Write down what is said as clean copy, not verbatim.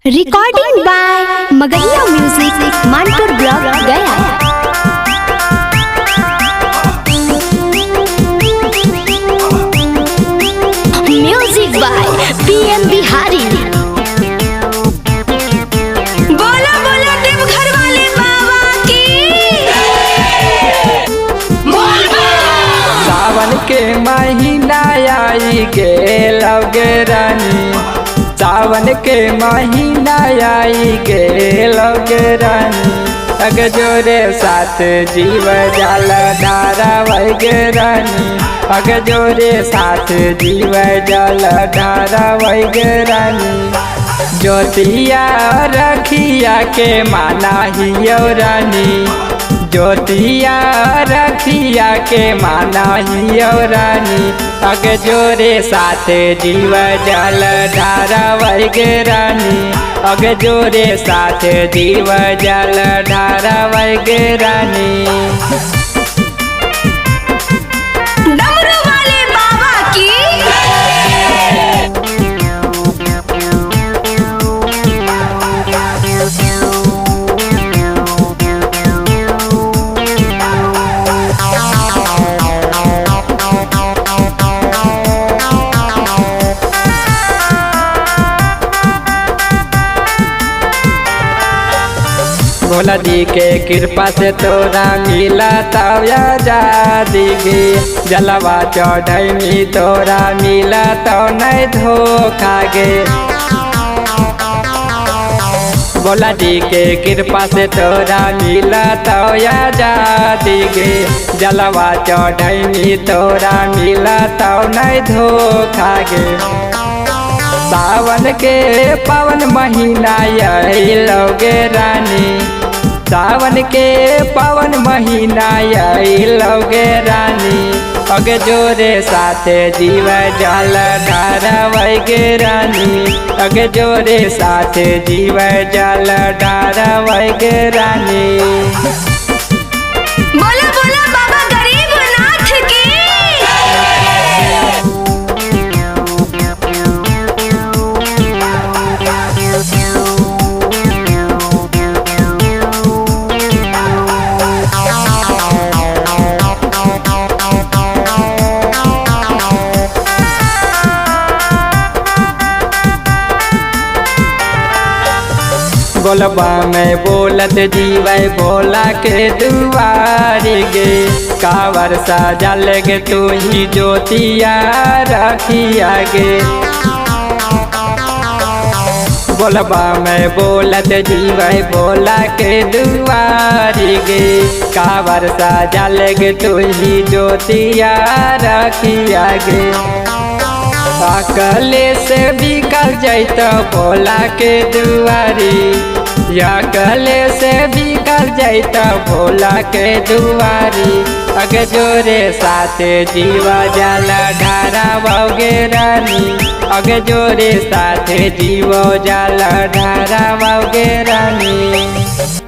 Recording by Magahiya music Manpur block Gaya. Music by PM Bihari. बोला बोला देवघर वाले बाबा की। सावन के महीना आई गेल रानी, सावन के महीना आई गेल रानी, अग जोरे साथ जीव जल धारा वगे रानी, अग जोरे साथ जीव जल धारा वगे रानी, ज्योतिया रखिया के माना हियो रानी, ज्योतिया रखिया के माना हियो रानी, अग जोरे साथ जीव जल धारा वर्ग रानी, अग जोरे साथ जीव जल धारा वर्ग रानी। डमरू वाले बाबा की। भोला जी के कृपा से तोरा मिला तव्या जा दिगे, जलवा चढ़ी तोरा मिला तो नहीं धोखा गे। भोला जी के कृपा से तोरा मिला तव्या जा दिगे, जलवा चढ़ी तोरा मिला तो नहीं धोखा गे। सावन के पावन महीना आई लोगे रानी, सावन के पावन महीना आई लोगे रानी, अग जोरे साथ जीव जल धारा वगे रानी, अग जोरे साथ जीव जल धारा वगे रानी। बोला बोला बाबा गरीबनाथ की। बोलबा में बोलत जीवे भोला के दुआरी गे, कावर सजल गे तू ही ज्योतिया रखिया गे। बोलबा में बोलत जीवे भोला के दुआरी गे, कावर सजल गे तू ही ज्योतिया रखिया गे। अकले से बिकल जैत भोला के दुआरी, या कले से बिकल जैत भोला के दुआरी, अग जोरे साथ जीवा जल धारा वगे रानी, अग जोरे साथ जीवो जल धारा वगे रानी।